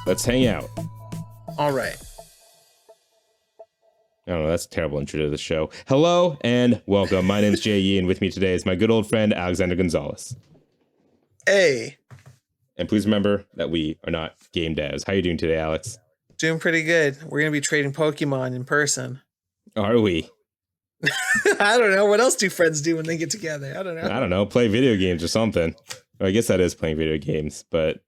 Let's hang out. All right. I don't know, that's a terrible intro to the show. Hello and welcome. My name is Jay Yee, and with me today is my good old friend, Alexander Gonzalez. Hey, And please remember that we are not game devs. How are you doing today, Alex? doing pretty good. We're going to be trading Pokemon in person. Are we? I don't know. What else do friends do when they get together? I don't know. I don't know, play video games or something. I guess that is playing video games, but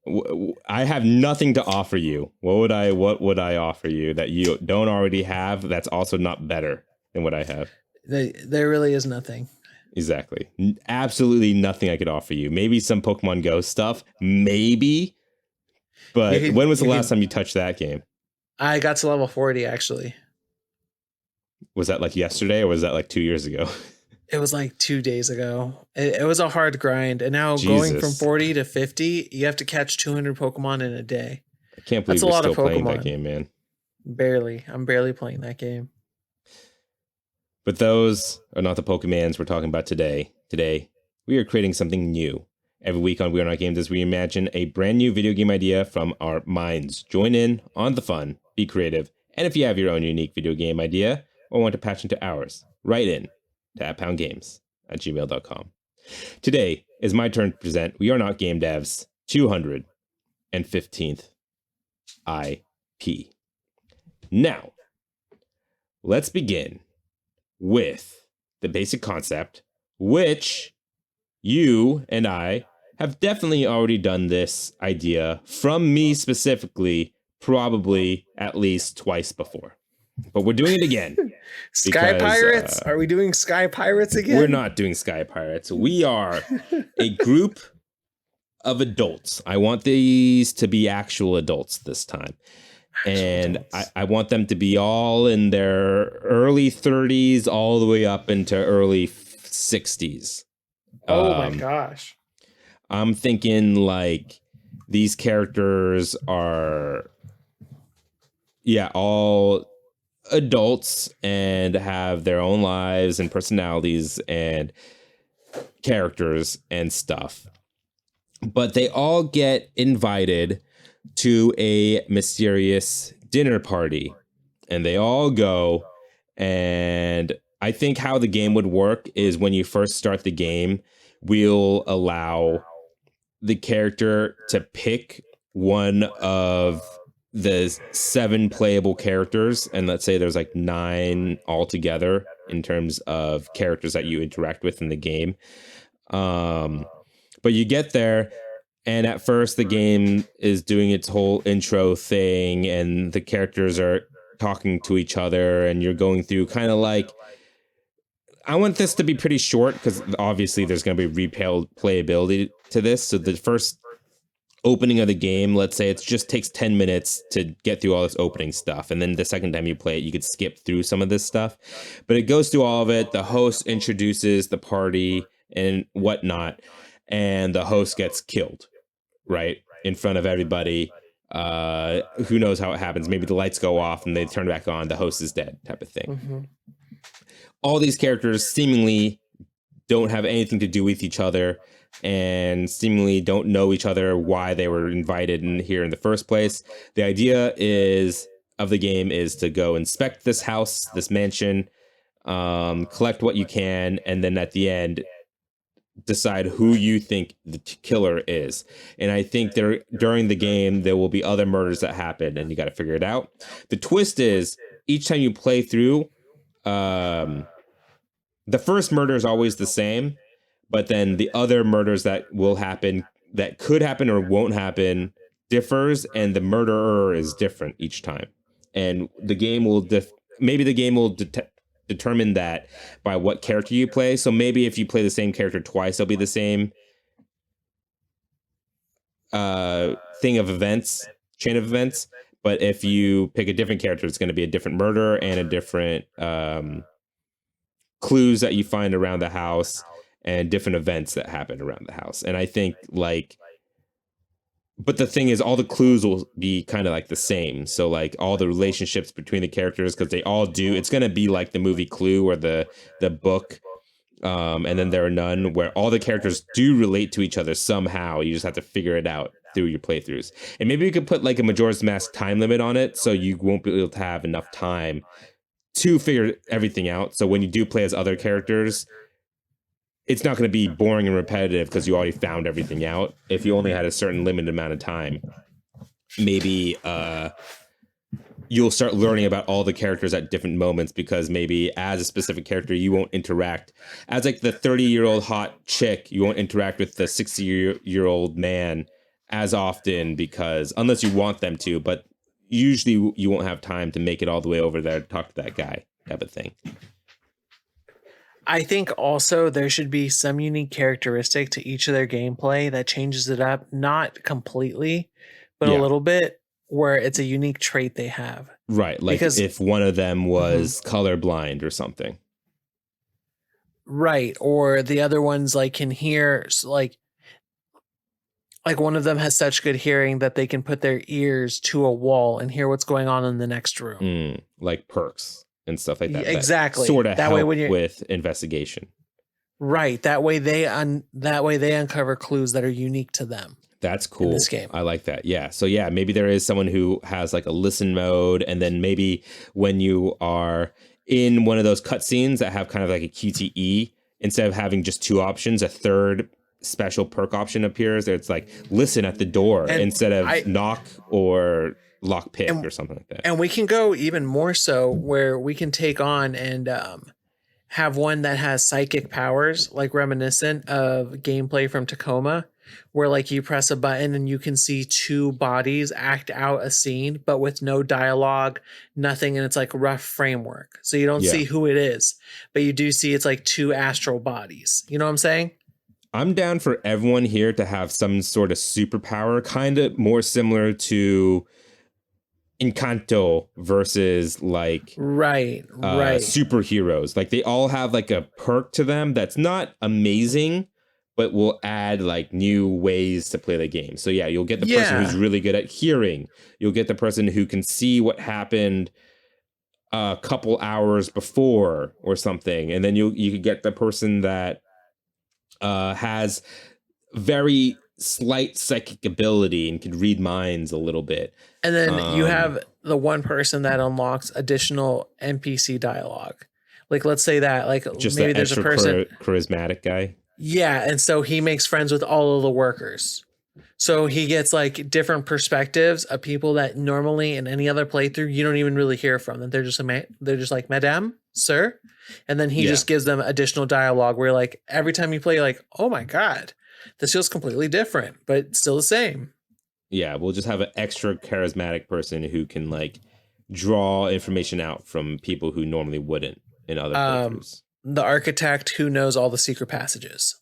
I have nothing to offer you. What would I offer you that you don't already have that's also not better than what I have? There really is nothing. Exactly. Absolutely nothing I could offer you. Maybe some Pokemon Go stuff. Maybe. But when was the last time you touched that game? I got to level 40, actually. Was that like yesterday or was that like 2 years ago? It was like 2 days ago. It was a hard grind. And now Jesus. going from 40 to 50, you have to catch 200 Pokemon in a day. I can't believe you're still playing that game, man. Barely. I'm barely playing that game. But those are not the Pokemans we're talking about today. Today, we are creating something new. Every week on We Are Not Games as we imagine a brand new video game idea from our minds. Join in on the fun, be creative, and if you have your own unique video game idea or want to patch into ours, write in to @poundgames@gmail.com. Today is my turn to present We Are Not Game Devs 215th IP. Now, let's begin with the basic concept, which you and I have definitely already done this idea from me specifically, probably at least twice before. But we're doing it again. Sky Pirates? Are we doing Sky Pirates again? We're not doing Sky Pirates. We are a group of adults. I want these to be actual adults this time. And I want them to be all in their early 30s all the way up into early 60s. Oh my gosh. I'm thinking like these characters are, all adults and have their own lives and personalities and characters and stuff. But they all get invited to a mysterious dinner party and they all go. And I think how the game would work is when you first start the game, we'll allow the character to pick one of the 7 playable characters. And let's say there's like 9 altogether in terms of characters that you interact with in the game. But you get there, and at first the game is doing its whole intro thing and the characters are talking to each other and you're going through kind of like, I want this to be pretty short because obviously there's going to be replayability to this. So the first opening of the game, let's say it just takes 10 minutes to get through all this opening stuff. And then the second time you play it, you could skip through some of this stuff. But it goes through all of it. The host introduces the party and whatnot. And the host gets killed, right? In front of everybody. Who knows how it happens? Maybe the lights go off and they turn back on. The host is dead type of thing. Mm-hmm. All these characters seemingly don't have anything to do with each other and seemingly don't know each other, why they were invited in here in the first place. The idea of the game is to go inspect this house, this mansion, collect what you can, and then at the end, decide who you think the killer is. And I think during the game, there will be other murders that happen and you got to figure it out. The twist is each time you play through, the first murder is always the same, but then the other murders that will happen, that could happen or won't happen, differs, and the murderer is different each time. And the game will determine that by what character you play. So maybe if you play the same character twice, it'll be the same chain of events. But if you pick a different character, it's going to be a different murder and a different clues that you find around the house and different events that happen around the house. And I think but the thing is, all the clues will be kind of like the same. So like all the relationships between the characters, because they all do, it's going to be like the movie Clue or the book And then there are none where all the characters do relate to each other somehow. You just have to figure it out through your playthroughs. And maybe you could put like a Majora's Mask time limit on it, so you won't be able to have enough time to figure everything out. So when you do play as other characters, it's not going to be boring and repetitive because you already found everything out. If you only had a certain limited amount of time, maybe you'll start learning about all the characters at different moments, because maybe as a specific character, you won't interact as like the 30-year-old hot chick. You won't interact with the 60-year-old man as often, because unless you want them to, but usually you won't have time to make it all the way over there to talk to that guy, type of thing. I think also there should be some unique characteristic to each of their gameplay that changes it up, not completely, but a little bit, where it's a unique trait they have. Right, like because, if one of them was colorblind or something. Right, or the other ones like can hear, like one of them has such good hearing that they can put their ears to a wall and hear what's going on in the next room. Like perks and stuff like that. Exactly. Sort of help with investigation. Right. That way they uncover clues that are unique to them. That's cool. In this game. I like that. Yeah. So yeah, maybe there is someone who has like a listen mode, and then maybe when you are in one of those cutscenes that have kind of like a QTE, instead of having just two options, a third special perk option appears. It's like listen at the door instead of knock or lock pick or something like that. And we can go even more so where we can take on and have one that has psychic powers, like reminiscent of gameplay from Tacoma, where like you press a button and you can see two bodies act out a scene, but with no dialogue, nothing. And it's like rough framework. So you don't see who it is, but you do see it's like two astral bodies. You know what I'm saying? I'm down for everyone here to have some sort of superpower, kind of more similar to Encanto versus like right superheroes. Like they all have like a perk to them that's not amazing, but will add like new ways to play the game. So yeah, you'll get the person who's really good at hearing. You'll get the person who can see what happened a couple hours before or something, and then you could get the person that has very slight psychic ability and can read minds a little bit. And then you have the one person that unlocks additional NPC dialogue. Like, let's say that, like, just maybe there's a person charismatic guy. Yeah, and so he makes friends with all of the workers. So he gets like different perspectives of people that normally in any other playthrough you don't even really hear from them. They're just like, Madame, sir, and then he just gives them additional dialogue where like every time you play, you're like, oh my god, this feels completely different, but still the same. Yeah, we'll just have an extra charismatic person who can like draw information out from people who normally wouldn't in other playthroughs. The architect who knows all the secret passages.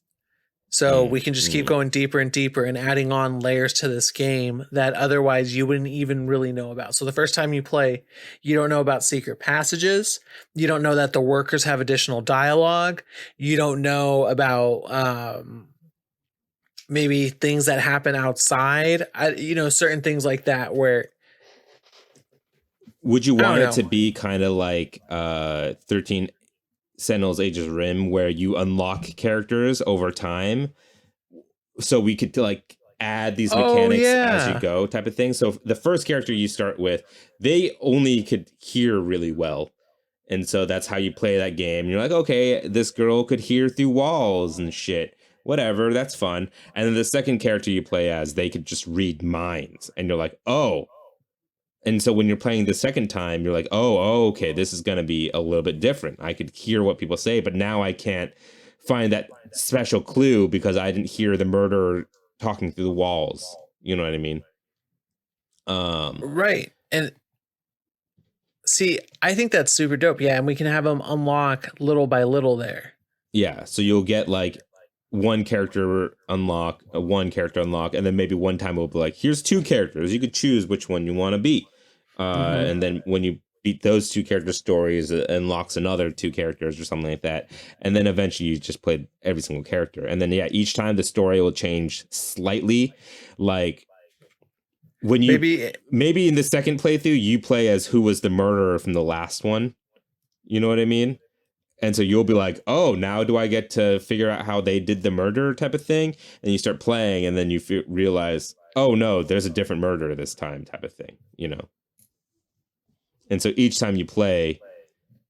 So we can just keep going deeper and deeper and adding on layers to this game that otherwise you wouldn't even really know about. So the first time you play, you don't know about secret passages. You don't know that the workers have additional dialogue. You don't know about maybe things that happen outside. Certain things like that where... Would you want it to be kind of like 13 Sentinels Aegis Rim, where you unlock characters over time, so we could like add these mechanics as you go, type of thing? So the first character you start with, they only could hear really well, and so that's how you play that game. You're like, okay, this girl could hear through walls and shit, whatever, that's fun. And then the second character you play as, they could just read minds, and you're like, oh. And so when you're playing the second time, you're like, oh, okay, this is going to be a little bit different. I could hear what people say, but now I can't find that special clue because I didn't hear the murderer talking through the walls. You know what I mean? Right. And see, I think that's super dope. Yeah, and we can have them unlock little by little there. Yeah, so you'll get like one character unlock, and then maybe one time it'll be like, here's two characters, you could choose which one you want to beat, and then when you beat those two character stories, it unlocks another two characters or something like that, and then eventually you just played every single character, and then each time the story will change slightly. Like when you maybe in the second playthrough you play as who was the murderer from the last one, you know what I mean? And so you'll be like, oh, now do I get to figure out how they did the murder type of thing? And you start playing, and then you realize, oh, no, there's a different murder this time type of thing, And so each time you play,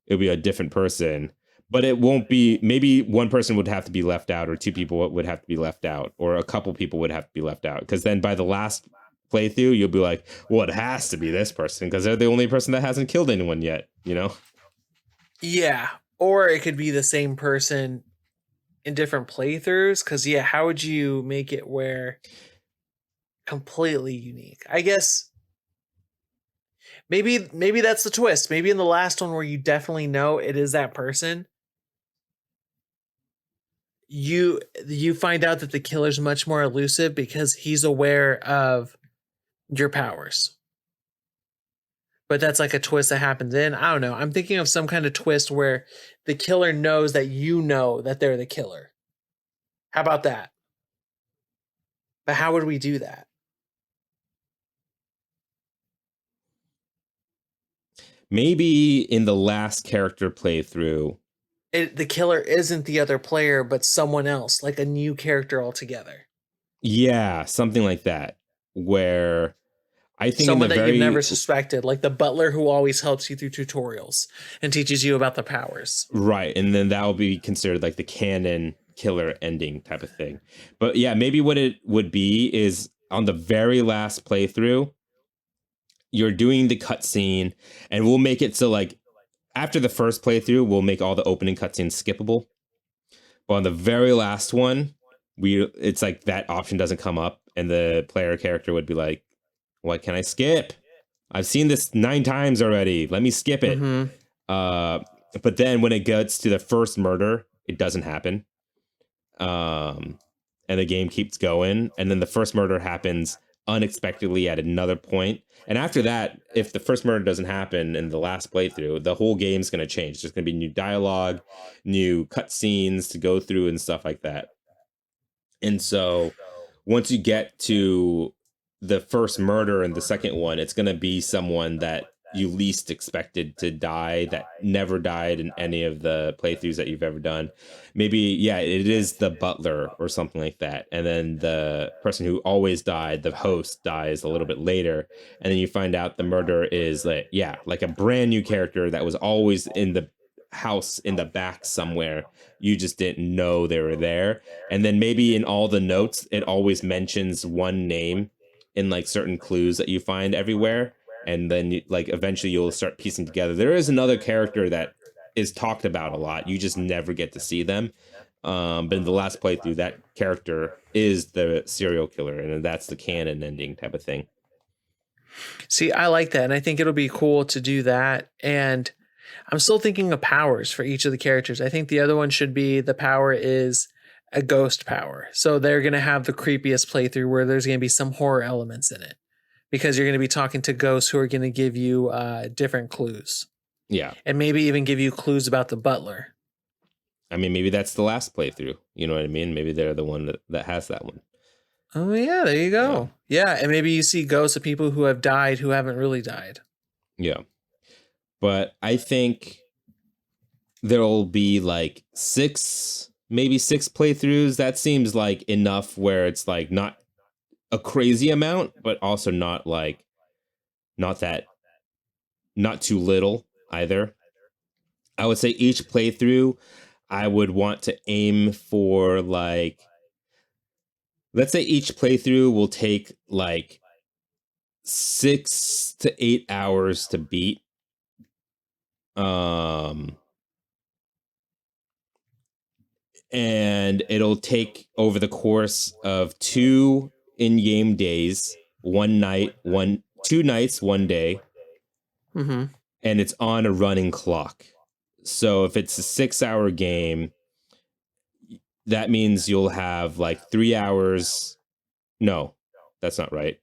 it'll be a different person. But it won't be, maybe one person would have to be left out, or two people would have to be left out, or a couple people would have to be left out. Because then by the last playthrough, you'll be like, well, it has to be this person because they're the only person that hasn't killed anyone yet, Yeah. Or it could be the same person in different playthroughs. Because, yeah, how would you make it where completely unique? I guess maybe that's the twist. Maybe in the last one where you definitely know it is that person, you find out that the killer's much more elusive because he's aware of your powers. But that's like a twist that happens in, I don't know. I'm thinking of some kind of twist where the killer knows that you know that they're the killer. How about that? But how would we do that? Maybe in the last character playthrough, The killer isn't the other player, but someone else, like a new character altogether. Yeah, something like that. Where I think someone that you've never suspected, like the butler who always helps you through tutorials and teaches you about the powers. Right, and then that will be considered like the canon killer ending type of thing. But yeah, maybe what it would be is on the very last playthrough, you're doing the cutscene, and we'll make it so like after the first playthrough, we'll make all the opening cutscenes skippable. But on the very last one, it's like that option doesn't come up, and the player character would be like, what can I skip? I've seen this 9 times already. Let me skip it. Mm-hmm. But then when it gets to the first murder, it doesn't happen. And the game keeps going. And then the first murder happens unexpectedly at another point. And after that, if the first murder doesn't happen in the last playthrough, the whole game's going to change. There's going to be new dialogue, new cutscenes to go through and stuff like that. And so once you get to the first murder and the second one, it's going to be someone that you least expected to die, that never died in any of the playthroughs that you've ever done. Maybe, yeah, it is the butler or something like that. And then the person who always died, the host, dies a little bit later. And then you find out the murderer is like a brand new character that was always in the house in the back somewhere. You just didn't know they were there. And then maybe in all the notes, it always mentions one name in like certain clues that you find everywhere. And then like eventually you'll start piecing together. There is another character that is talked about a lot. You just never get to see them. But in the last playthrough, that character is the serial killer, and that's the canon ending type of thing. See, I like that. And I think it'll be cool to do that. And I'm still thinking of powers for each of the characters. I think the other one should be the power is a ghost power. So they're going to have the creepiest playthrough where there's going to be some horror elements in it, because you're going to be talking to ghosts who are going to give you different clues. Yeah. And maybe even give you clues about the butler. I mean, maybe that's the last playthrough. You know what I mean? Maybe they're the one that has that one. Oh, yeah. There you go. Yeah. And maybe you see ghosts of people who have died who haven't really died. Yeah. But I think there'll be like 6 playthroughs. That seems like enough where it's like not a crazy amount, but also not too little either. I would say each playthrough, I would want to aim for like, let's say each playthrough will take like 6 to 8 hours to beat. And it'll take over the course of 2 in-game days, 2 nights, 1 day. Mm-hmm. And it's on a running clock. So if it's a 6-hour game, that means you'll have like 3 hours. No, that's not right.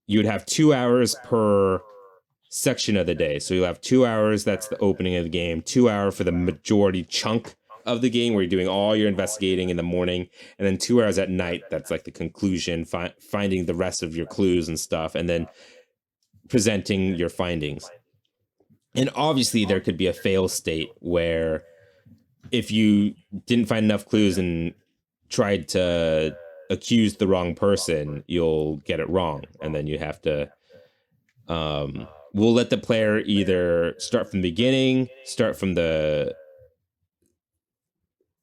You would have 2 hours per section of the day. So you'll have 2 hours. That's the opening of the game. 2 hours for the majority chunk of the game where you're doing all your investigating in the morning, and then 2 hours at night. That's like the conclusion, finding the rest of your clues and stuff, and then presenting your findings. And obviously there could be a fail state where if you didn't find enough clues and tried to accuse the wrong person, you'll get it wrong, and then you have to. We'll let the player either start from the beginning, start from the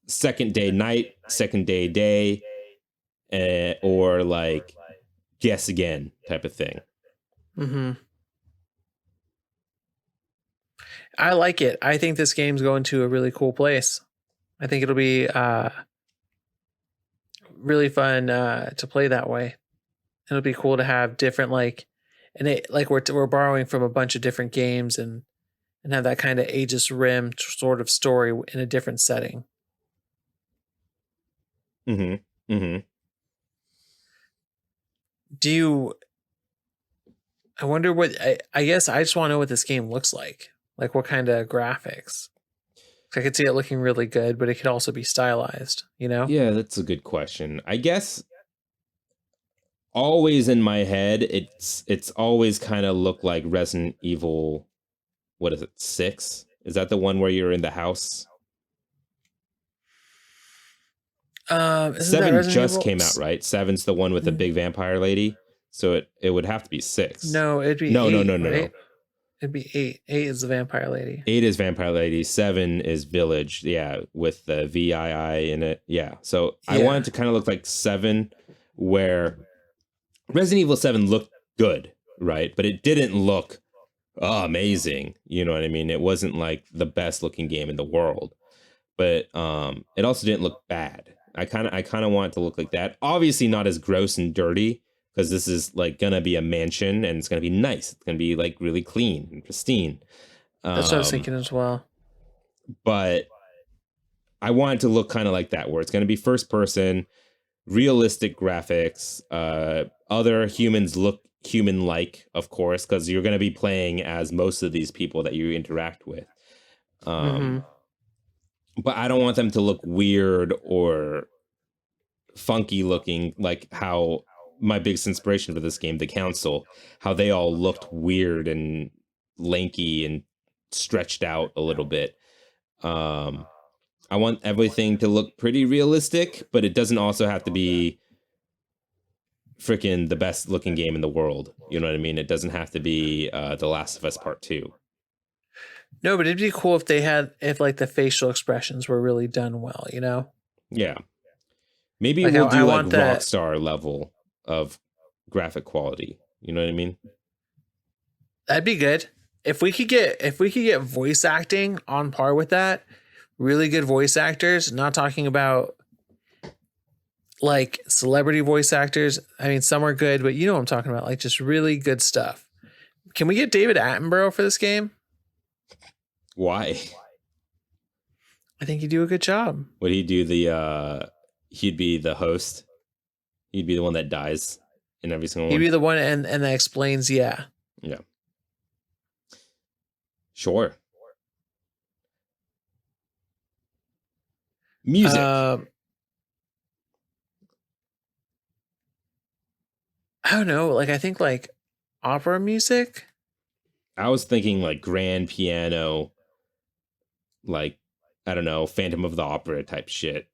second day night, second day, or like guess again type of thing. Mm-hmm. I like it. I think this game's going to a really cool place. I think it'll be really fun to play that way. It'll be cool to have different we're borrowing from a bunch of different games and have that kind of Aegis Rim sort of story in a different setting. Mm-hmm. Mm-hmm. I wonder what I guess I just want to know what this game looks like. Like what kind of graphics. I could see it looking really good, but it could also be stylized, you know? Yeah, that's a good question. I guess always in my head, it's always kind of looked like Resident Evil. What is it? 6? Is that the one where you're in the house? 7 just came out, right? 7's the one with the big vampire lady. So it would have to be 6. No, it'd be no, 8, no. Right? It'd be 8. 8 is the vampire lady. 8 is vampire lady. 7 is village. Yeah, with the VII in it. Yeah. So I want it to kind of look like 7, where Resident Evil 7 looked good, right? But it didn't look amazing. You know what I mean? It wasn't like the best looking game in the world, but it also didn't look bad. I kind of want it to look like that. Obviously, not as gross and dirty, because this is like gonna be a mansion and it's gonna be nice. It's gonna be like really clean and pristine. That's what I was thinking as well. But I want it to look kind of like that, where it's gonna be first person, realistic graphics. Other humans look human-like, of course, because you're gonna be playing as most of these people that you interact with. But I don't want them to look weird or funky looking, like how my biggest inspiration for this game, The Council, how they all looked weird and lanky and stretched out a little bit. I want everything to look pretty realistic, but it doesn't also have to be freaking the best looking game in the world. You know what I mean? It doesn't have to be The Last of Us Part 2. No, but it'd be cool if like the facial expressions were really done well, you know? Yeah. Maybe like we'll do like Rockstar level of graphic quality. You know what I mean? That'd be good. If we could get voice acting on par with that, really good voice actors, not talking about like celebrity voice actors. I mean, some are good, but you know what I'm talking about, like just really good stuff. Can we get David Attenborough for this game? Why? I think he'd do a good job. Would he do he'd be the host? He'd be the one that dies in every single one? He'd be the one and that explains, yeah. Yeah. Sure. Music. I don't know. Like, I think like opera music. I was thinking like grand piano, like, I don't know, Phantom of the Opera type shit.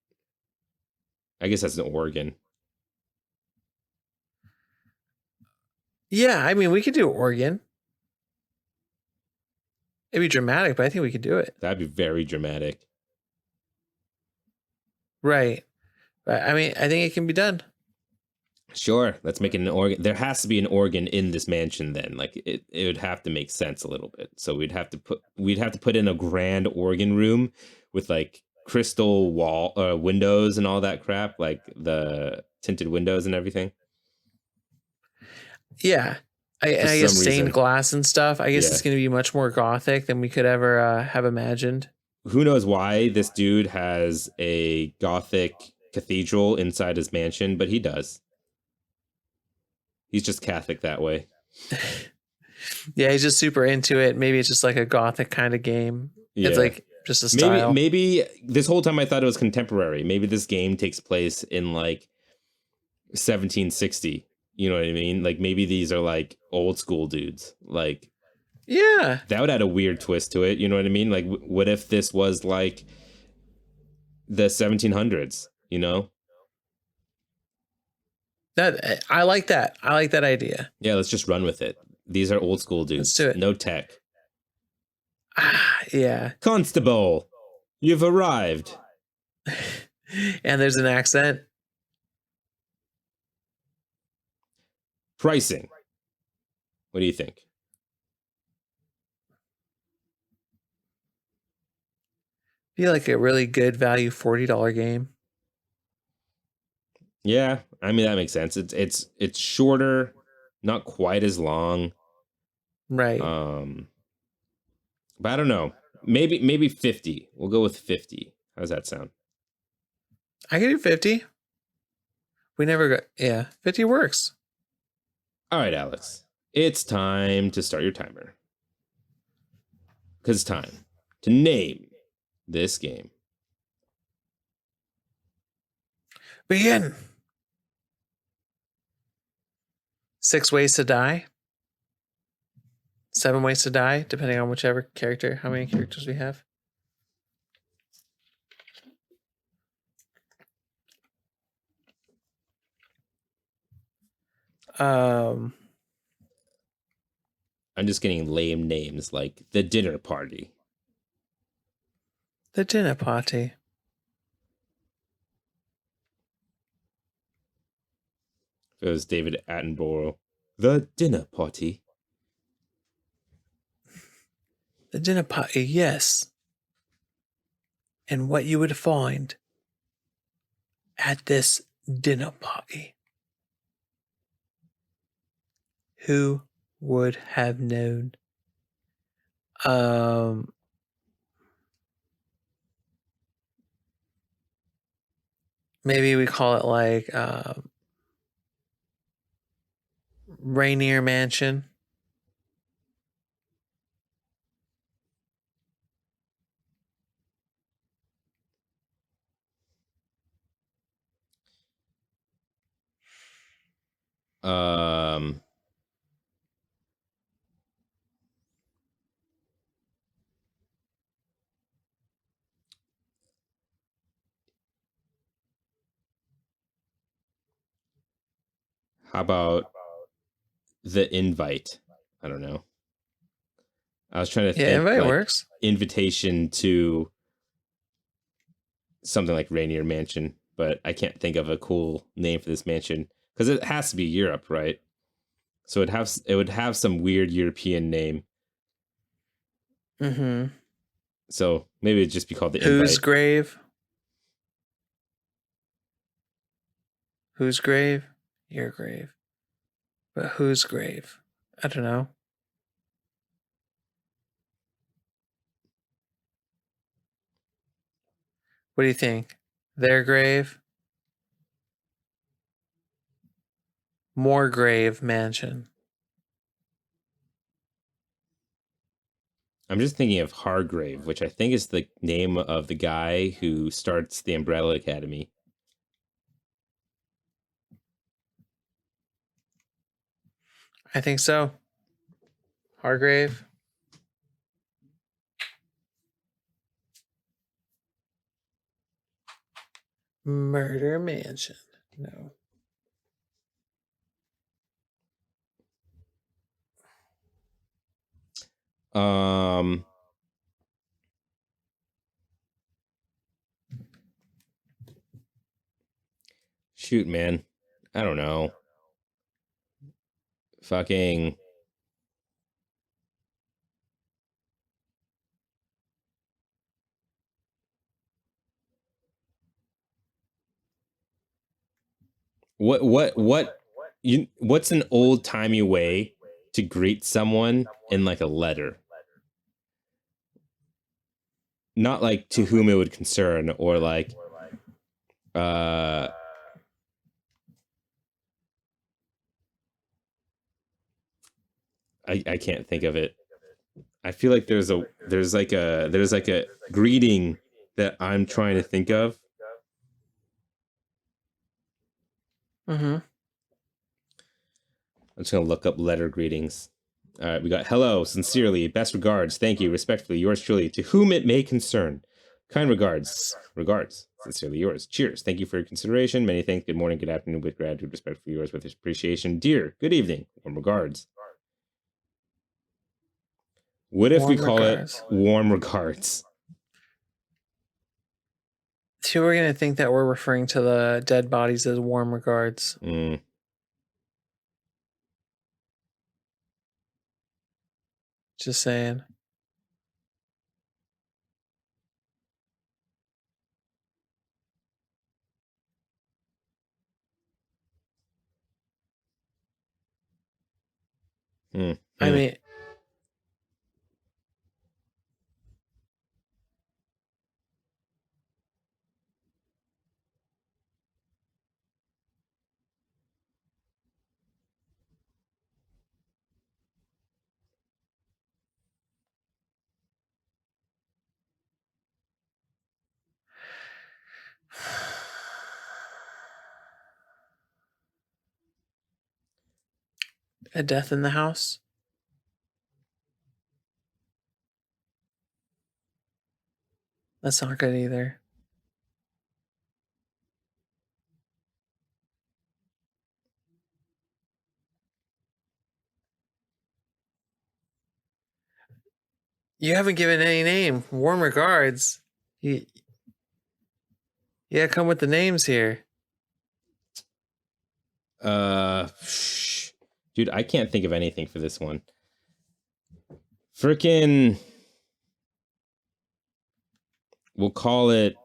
I guess that's an organ. Yeah, I mean, we could do organ. It'd be dramatic, but I think we could do it. That'd be very dramatic. Right. But I mean, I think it can be done. Sure, let's make it an organ. There has to be an organ in this mansion then. Like it would have to make sense a little bit. So we'd have to put in a grand organ room with like crystal wall windows and all that crap, like the tinted windows and everything. Yeah. I guess stained glass and stuff. I guess it's going to be much more gothic than we could ever have imagined. Who knows why this dude has a gothic cathedral inside his mansion, but he does. He's just Catholic that way. Yeah, he's just super into it. Maybe it's just like a gothic kind of game. Yeah. It's like just a style. Maybe this whole time I thought it was contemporary. Maybe this game takes place in like 1760. You know what I mean? Like maybe these are like old school dudes. Like, yeah, that would add a weird twist to it. You know what I mean? Like, what if this was like the 1700s, you know? That I like that. I like that idea. Yeah, let's just run with it. These are old school dudes. Let's do it. No tech. Yeah. Constable, you've arrived. And there's an accent. Pricing. What do you think? Be like a really good value $40 game. Yeah, I mean that makes sense. It's shorter, not quite as long. Right. But I don't know. Maybe 50. We'll go with 50. How does that sound? I can do 50. We never got 50 works. All right, Alex. It's time to start your timer. Because it's time to name this game. Begin. 6 ways to die. 7 ways to die, depending on whichever character, how many characters we have. I'm just getting lame names like The Dinner Party. The Dinner Party. If it was David Attenborough. The Dinner Party. The Dinner Party, yes. And what you would find at this dinner party. Who would have known? Maybe we call it like Rainier Mansion. How about The Invite? I don't know. I was trying to think. Invite works. Invitation to something like Rainier Mansion, but I can't think of a cool name for this mansion because it has to be Europe, right? So it would have some weird European name. Mm-hmm. So maybe it'd just be called The Whose Invite. grave? Whose grave? Your grave. But whose grave? I don't know. What do you think? Their grave? Moorgrave Mansion. I'm just thinking of Hargrave, which I think is the name of the guy who starts the Umbrella Academy. I think so. Hargrave. Murder Mansion. No. Shoot, man. I don't know. Fucking. What's an old timey way to greet someone in like a letter? Not like to whom it would concern or like I can't think of it. I feel like there's like a greeting that I'm trying to think of. Mm-hmm. I'm just gonna look up letter greetings. All right, we got hello, sincerely, best regards, thank you, respectfully, yours truly, to whom it may concern. Kind regards. Sincerely yours. Cheers. Thank you for your consideration. Many thanks. Good morning, good afternoon, with gratitude, respect for yours, with appreciation. Dear, good evening. Warm regards. What if we Warm call regards. it warm regards? People are going to think that we're referring to the dead bodies as warm regards. Just saying. I mean, a death in the house. That's not good either. You haven't given any name. Warm regards. Yeah, come with the names here. Dude, I can't think of anything for this one. Frickin', we'll call it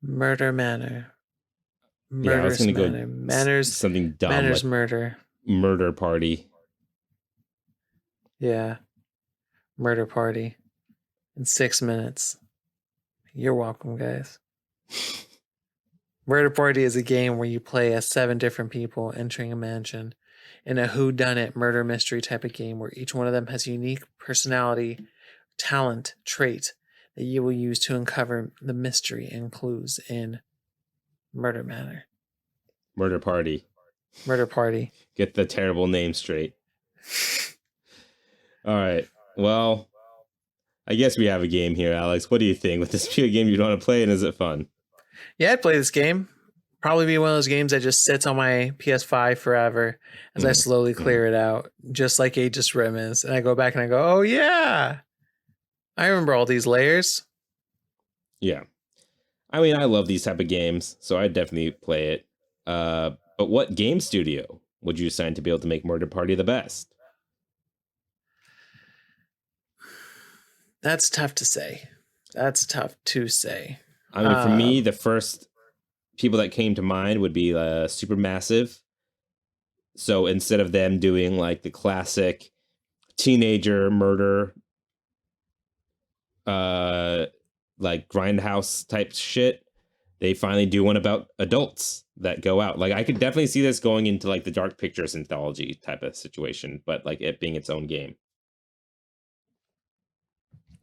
Murder Manor. I was gonna Manor. go Manners. something dumb Manners like Murder. Murder Party. Yeah. Murder Party. In 6 minutes. You're welcome, guys. Murder Party is a game where you play as 7 different people entering a mansion in a whodunit murder mystery type of game where each one of them has unique personality, talent, trait that you will use to uncover the mystery and clues in Murder Manor. Murder Party. Murder Party. Get the terrible name straight. All right. Well, I guess we have a game here, Alex. What do you think? With this be a game you want to play, and is it fun? Yeah, I'd play this game. Probably be one of those games that just sits on my PS5 forever as I slowly clear it out, just like Aegis Rim is. And I go back and I go, oh yeah, I remember all these layers. Yeah. I mean, I love these type of games, so I'd definitely play it. But what game studio would you assign to be able to make Murder Party the best? That's tough to say. I mean, for me, the first people that came to mind would be Supermassive. So instead of them doing like the classic teenager murder, like grindhouse type shit, they finally do one about adults that go out. Like I could definitely see this going into like the Dark Pictures anthology type of situation, but like it being its own game.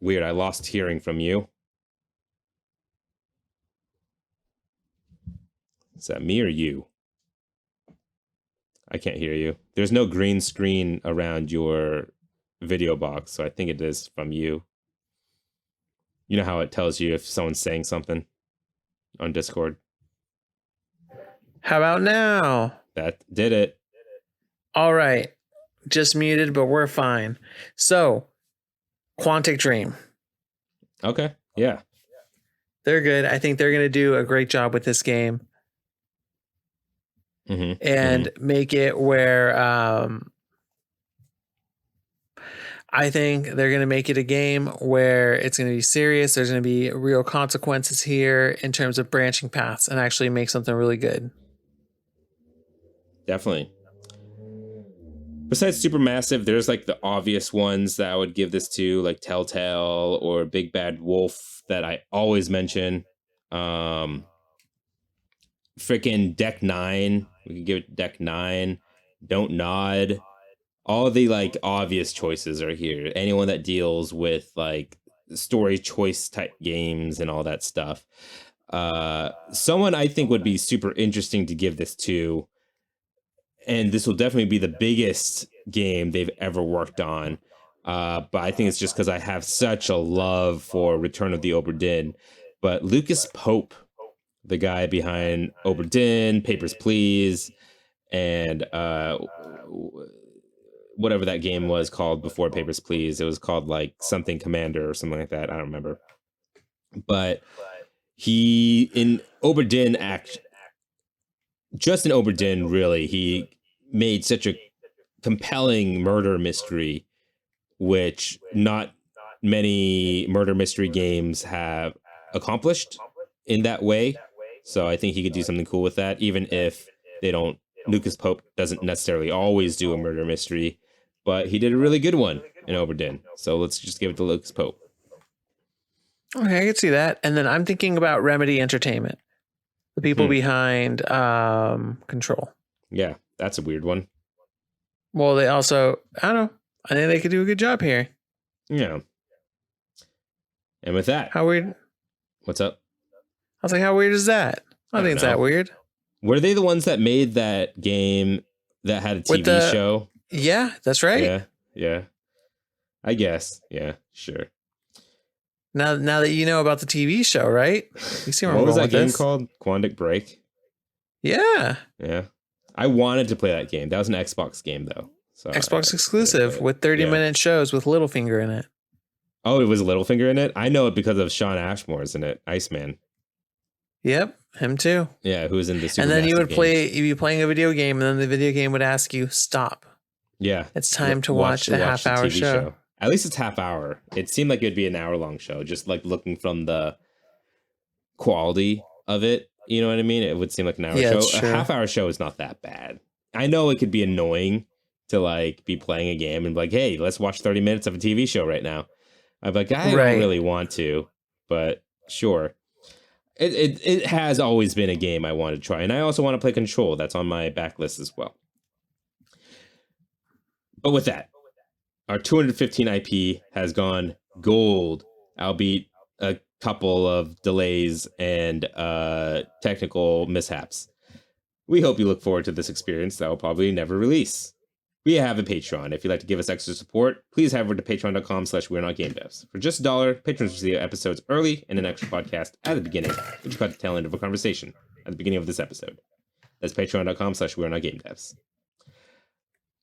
Weird, I lost hearing from you. Is that me or you? I can't hear you. There's no green screen around your video box, so I think it is from you. You know how it tells you if someone's saying something on Discord? How about now? That did it. All right. Just muted, but we're fine. So, Quantic Dream. Okay. Yeah. They're good. I think they're going to do a great job with this game. And make it where I think they're going to make it a game where it's going to be serious. There's going to be real consequences here in terms of branching paths and actually make something really good. Definitely. Besides Supermassive, there's like the obvious ones that I would give this to, like Telltale or Big Bad Wolf that I always mention. Freaking Deck 9. We could give it Deck 9. Don't Nod. All the like obvious choices are here. Anyone that deals with like story choice type games and all that stuff. Someone I think would be super interesting to give this to, and this will definitely be the biggest game they've ever worked on. But I think it's just because I have such a love for Return of the Obra Dinn. But Lucas Pope, the guy behind Obra Dinn, Papers, Please, and whatever that game was called before Papers, Please. It was called like something Commander or something like that. I don't remember. But he, in Obra Dinn, just in Obra Dinn, really, he made such a compelling murder mystery, which not many murder mystery games have accomplished in that way. So I think he could do something cool with that, even if they don't. Lucas Pope doesn't necessarily always do a murder mystery, but he did a really good one in Obra Dinn. So let's just give it to Lucas Pope. Okay, I can see that. And then I'm thinking about Remedy Entertainment, the people behind Control. Yeah, that's a weird one. Well, they also, I don't know, I think they could do a good job here. Yeah. And with that, how weird? What's up? I was like, how weird is that? I think it's that weird. Were they the ones that made that game that had a TV show? Yeah, that's right. Yeah. I guess. Yeah, sure. Now that you know about the TV show, right? You see where what I'm was going that game this? called? Quantic Break? Yeah. Yeah. I wanted to play that game. That was an Xbox game, though. So Xbox exclusive with 30-minute shows with Littlefinger in it. Oh, it was Littlefinger in it? I know it because of Sean Ashmore's in it. Iceman. Yep, him too. Yeah, who was in the Supermassive And then you would games. you'd be playing a video game, and then the video game would ask you, stop. Yeah. It's time to watch a half-hour show. At least it's half hour. It seemed like it'd be an hour-long show, just like looking from the quality of it. You know what I mean? It would seem like an hour show. A half-hour show is not that bad. I know it could be annoying to like be playing a game and be like, hey, let's watch 30 minutes of a TV show right now. I'm like, I don't really want to, but sure. It has always been a game I want to try. And I also want to play Control. That's on my backlist as well. But with that, our 215 IP has gone gold, albeit a couple of delays and technical mishaps. We hope you look forward to this experience that will probably never release. We have a Patreon. If you'd like to give us extra support, please head over to patreon.com/we're-not-game-devs. For just $1, patrons receive episodes early and an extra podcast at the beginning, which cut the tail end of a conversation at the beginning of this episode. That's patreon.com/we're-not-game-devs.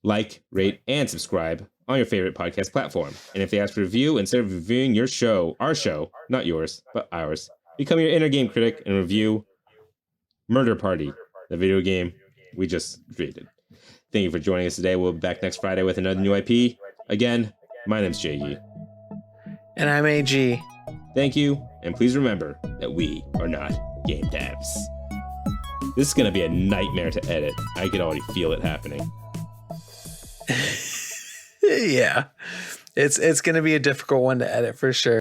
Like, rate, and subscribe on your favorite podcast platform. And if they ask for a review, instead of reviewing our show, not yours, but ours, become your inner game critic and review Murder Party, the video game we just created. Thank you for joining us today. We'll be back next Friday with another new IP. Again, my name's J.E. And I'm AG. Thank you, and please remember that we are not game devs. This is going to be a nightmare to edit. I can already feel it happening. Yeah. It's going to be a difficult one to edit for sure.